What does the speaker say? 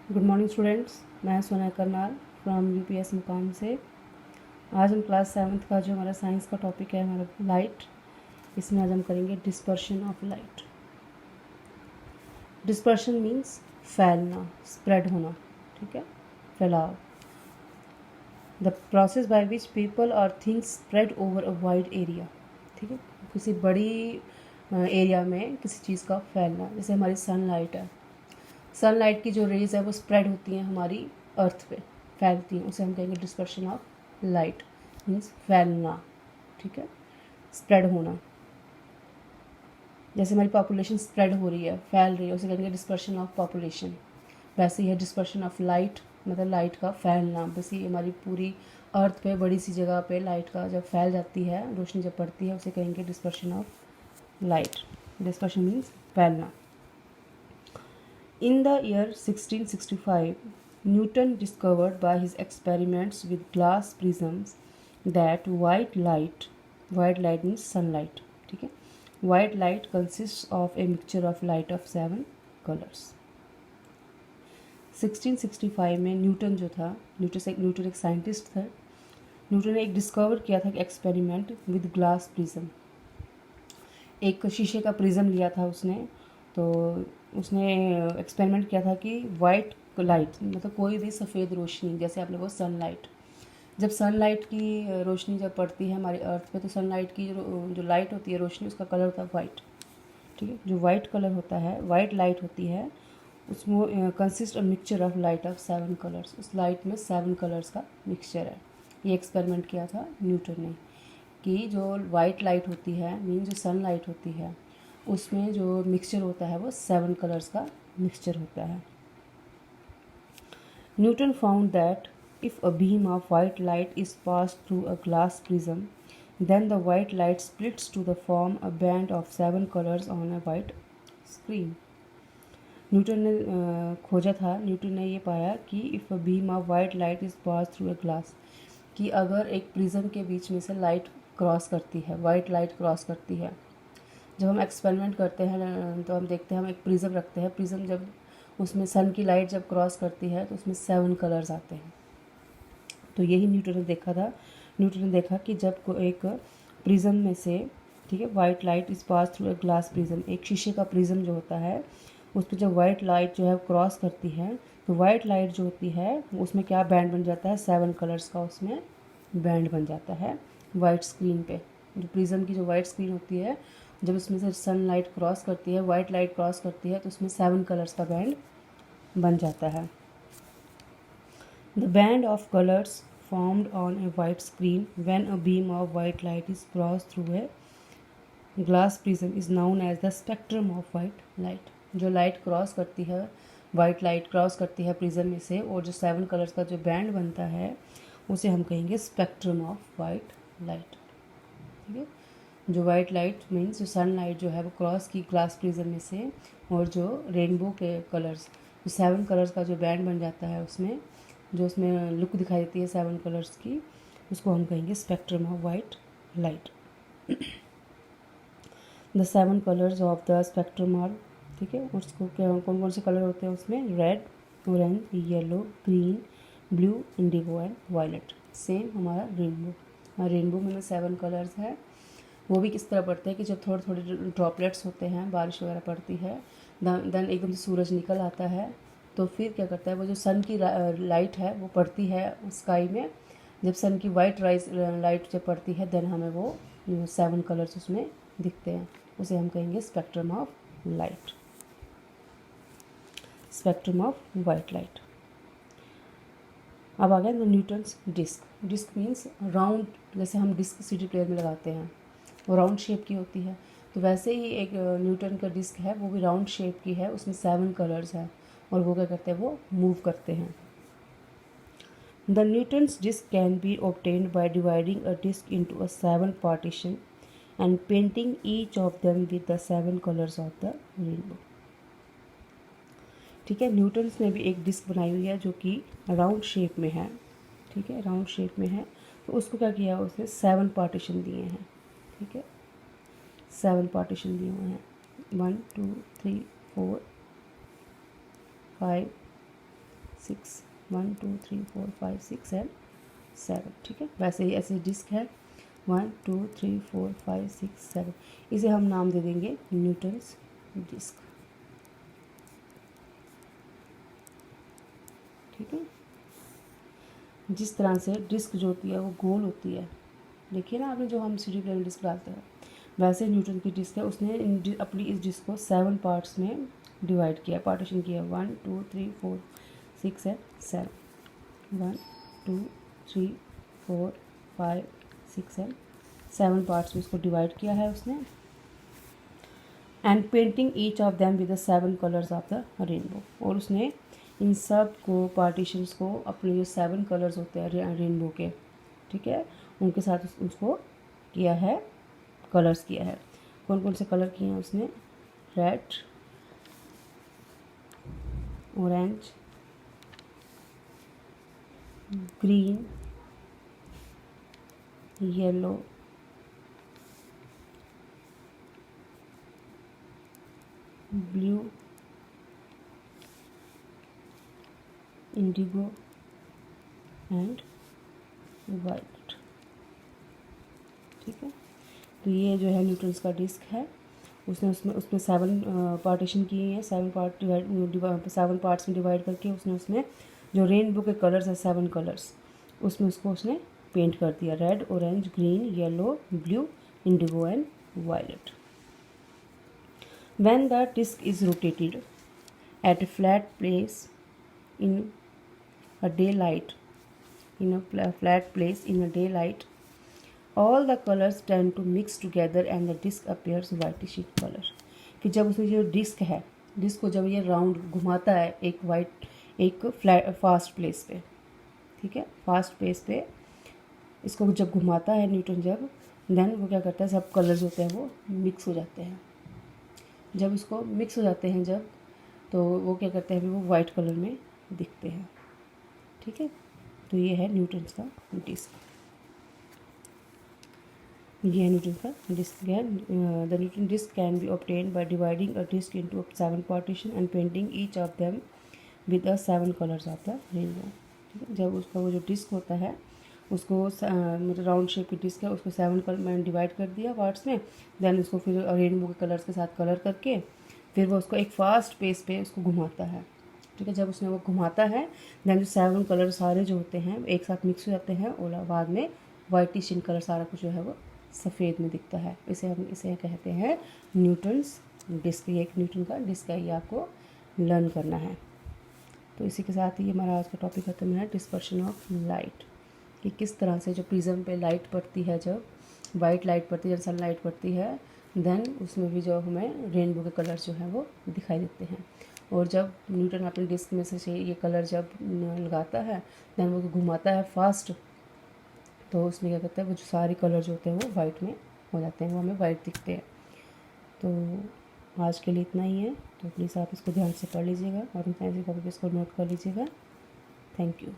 Good morning students, मैं सोना Karnal from UPS मुकाम से। आज हम क्लास 7th का जो हमारा साइंस का टॉपिक है हमारा लाइट, इसमें आज हम करेंगे dispersion of light. Dispersion means फैलना, स्प्रेड होना, ठीक है, फैलाव। The process by which people और things spread over a wide area, ठीक है, किसी बड़ी एरिया में किसी चीज़ का फैलना। जैसे हमारी सनलाइट है, सनलाइट की जो रेज है वो स्प्रेड होती हैं हमारी अर्थ पे, फैलती हैं, उसे हम कहेंगे डिस्पर्शन ऑफ लाइट। मीन्स फैलना, ठीक है, स्प्रेड होना। जैसे हमारी पॉपुलेशन स्प्रेड हो रही है, फैल रही है, उसे कहेंगे डिस्पर्शन ऑफ पॉपुलेशन। वैसे ही है डिस्पर्शन ऑफ लाइट, मतलब लाइट का फैलना। बस ये हमारी पूरी अर्थ पे बड़ी सी जगह पे लाइट का जब फैल जाती है, रोशनी जब पड़ती है, उसे कहेंगे dispersion of light. Dispersion means फैलना। In the year 1665, Newton discovered by his experiments with glass prisms that white light means sunlight, ठीक है, white light consists of a mixture of light of 7 colors. 1665 में Newton जो था, Newton एक scientist था। Newton ने एक डिस्कवर किया था कि एक्सपेरिमेंट विद ग्लास प्रिज्म, एक शीशे का प्रिज्म लिया था उसने। तो उसने एक्सपेरिमेंट किया था कि वाइट लाइट, मतलब कोई भी सफ़ेद रोशनी, जैसे आपने वो सनलाइट, जब सनलाइट की रोशनी जब पड़ती है हमारी अर्थ पे, तो सनलाइट की जो लाइट होती है, रोशनी, उसका कलर होता है वाइट, ठीक है। जो वाइट कलर होता है, वाइट लाइट होती है, उसमें consist a mixture of light of 7 colours. उस लाइट में 7 कलर्स का मिक्सचर है। ये एक्सपेरिमेंट किया था न्यूटन ने कि जो वाइट लाइट होती है, मीन जो सनलाइट होती है, उसमें जो मिक्सचर होता है वो 7 कलर्स का मिक्सचर होता है। Newton found that if a beam of white light is pass through a glass prism, then the white light splits to the form a band of 7 colors on a white screen. Newton ने खोजा था, Newton ने ये पाया कि if a beam of white light is pass through a glass, कि अगर एक प्रिज्म के बीच में से लाइट क्रॉस करती है, वाइट लाइट क्रॉस करती है। जब हम एक्सपेरिमेंट करते हैं तो हम देखते हैं, हम एक प्रिज्म रखते हैं, प्रिज्म जब उसमें सन की लाइट जब क्रॉस करती है तो उसमें 7 कलर्स आते हैं। तो यही न्यूटन ने देखा था। न्यूटन ने देखा कि जब को एक प्रिज्म में से, ठीक है, वाइट लाइट इस pass through a glass prism, एक शीशे का प्रिज्म जो होता है, उस पर जब वाइट लाइट जो है क्रॉस करती है, तो वाइट लाइट जो होती है उसमें क्या बैंड बन जाता है, 7 कलर्स का उसमें बैंड बन जाता है वाइट स्क्रीन पे। जो प्रिज्म की जो वाइट स्क्रीन होती है, जब उसमें से सनलाइट क्रॉस करती है, वाइट लाइट क्रॉस करती है, तो उसमें 7 कलर्स का बैंड बन जाता है। The band of colours formed on a white screen when a beam of white light is crossed through a glass prism is known as the spectrum of white light. जो light cross करती है, white light cross करती है prism में से, और जो 7 colours का जो बैंड बनता है, उसे हम कहेंगे स्पेक्ट्रम ऑफ वाइट लाइट, ठीक है। जो वाइट लाइट मीन्स जो सनलाइट जो है वो क्रॉस की ग्लास प्रिज्म में से, और जो रेनबो के कलर्स, जो 7 कलर्स का जो बैंड बन जाता है, उसमें जो उसमें लुक दिखाई देती है 7 कलर्स की, उसको हम कहेंगे spectrum of white light. The 7 colours of the spectrum are, ठीक है, उसको क्या, कौन कौन से कलर होते हैं उसमें, red, orange, yellow, green, blue, indigo and violet. Same हमारा रेनबो, रेनबो में 7 कलर्स है। वो भी किस तरह पड़ते हैं कि जब थोड़े थोड़े ड्रॉपलेट्स होते हैं, बारिश वगैरह पड़ती है, देन एकदम से सूरज निकल आता है, तो फिर क्या करता है, वो जो सन की लाइट है वो पड़ती है स्काई में। जब सन की वाइट लाइट जब पड़ती है, देन हमें वो 7 कलर्स उसमें दिखते हैं, उसे हम कहेंगे spectrum of light, spectrum of white light. अब आ गया Newton's disk. Disk means round, जैसे हम डिस्क सीडी प्लेयर में लगाते हैं, वो राउंड शेप की होती है, तो वैसे ही एक न्यूटन का डिस्क है, वो भी राउंड शेप की है, उसमें 7 कलर्स हैं, और वो क्या करते हैं, वो मूव करते हैं। The Newton's disc can B obtained by dividing a disk into a 7 partition and painting each of them with the 7 colors of the rainbow. ठीक है, न्यूटन्स ने भी एक डिस्क बनाई हुई है जो कि राउंड शेप में है, ठीक है, राउंड शेप में है, तो उसको क्या किया, उसने 7 पार्टीशन दिए हैं, ठीक है, 7 पार्टीशन दिए हुए हैं, 1 2 3 4 5 6, 1 2 3 4 5 6 एंड 7। ठीक है, वैसे ही ऐसे डिस्क है 1 2 3 4 5 6 7। इसे हम नाम दे देंगे न्यूटन्स डिस्क। ठीक है, जिस तरह से डिस्क जो होती है वो गोल होती है, देखिए ना आपने जो हम CD प्लेन डिस्क डालते हैं, वैसे न्यूटन की डिस्क है। उसने अपनी इस डिस्क को 7 पार्ट्स में डिवाइड किया, पार्टीशन किया 1 2 3 4 6 एंड 7। 1 2 3 4 5 6 एंड 7 पार्ट्स में इसको डिवाइड किया है उसने। And painting each of them with the 7 colours of the rainbow, और उसने इन सब को पार्टीशंस को अपने जो 7 कलर्स होते हैं रेनबो के, ठीक है, उनके साथ उसको किया है, कलर्स किया है। कौन कौन से कलर किए हैं उसने? Red, orange, green, yellow, blue, indigo and white. ठीक है, तो ये जो है न्यूटन्स का डिस्क है। उसने उसमें 7 पार्टीशन किए हैं, 7 पार्ट्स में डिवाइड करके उसमें जो रेनबो के कलर्स है 7 कलर्स, उसमें उसने पेंट कर दिया, red, orange, green, yellow, blue, indigo and violet. When the disk is rotated at a flat place in a daylight, all the colors tend to mix together and the disk appears whitish in color। कि जब उसमें जो disc है, disc को जब ये round घुमाता है एक फ्लैट फास्ट प्लेस पे, ठीक है, फास्ट प्लेस पे इसको जब घुमाता है न्यूटन, जब देन वो क्या करता है, सब कलर्स होते हैं वो मिक्स हो जाते हैं। जब इसको मिक्स हो जाते हैं जब, तो वो क्या करते हैं, वो वाइट कलर में दिखते हैं। ठीक है, तो ये है न्यूटन्स का डिस्क, ये है न्यूटन का disk. The Newton disk can be obtained by dividing a disk into 7 partition and painting each of them with the 7 colours of the rainbow. ठीक है, जब उसका वो जो डिस्क होता है उसको मतलब राउंड शेप की डिस्क है, उसको 7 कलर मैंने डिवाइड कर दिया पार्ट्स में, देन उसको फिर रेनबो के कलर्स के साथ कलर करके फिर वो उसको एक फास्ट पेस पे उसको घुमाता है। ठीक है, जब उसने वो घुमाता है देन जो 7 कलर सारे जो होते हैं एक साथ मिक्स हो जाते हैं और बाद में वाइटिश इन कलर सारा कुछ जो है वो सफ़ेद में दिखता है। इसे कहते हैं न्यूटन्स डिस्क। ये एक न्यूटन का डिस्क है, ये आपको लर्न करना है। तो इसी के साथ ही हमारा आज का टॉपिक खत्म है, डिस्पर्शन ऑफ लाइट, कि किस तरह से जो प्रिज्म पे लाइट पड़ती है, जब वाइट लाइट पड़ती है, जब सनलाइट पड़ती है, देन उसमें भी जो हमें रेनबो के कलर जो है वो दिखाई देते हैं। और जब न्यूटन अपने डिस्क में से ये कलर जब लगाता है देन वो घुमाता है फास्ट, तो उसमें क्या करता है, वो जो सारे कलर जो होते हैं वो वाइट में हो जाते हैं, वो हमें वाइट दिखते हैं। तो आज के लिए इतना ही है, तो प्लीज़ आप इसको ध्यान से पढ़ लीजिएगा और अपनी कॉपी पे इसको नोट कर लीजिएगा। Thank you.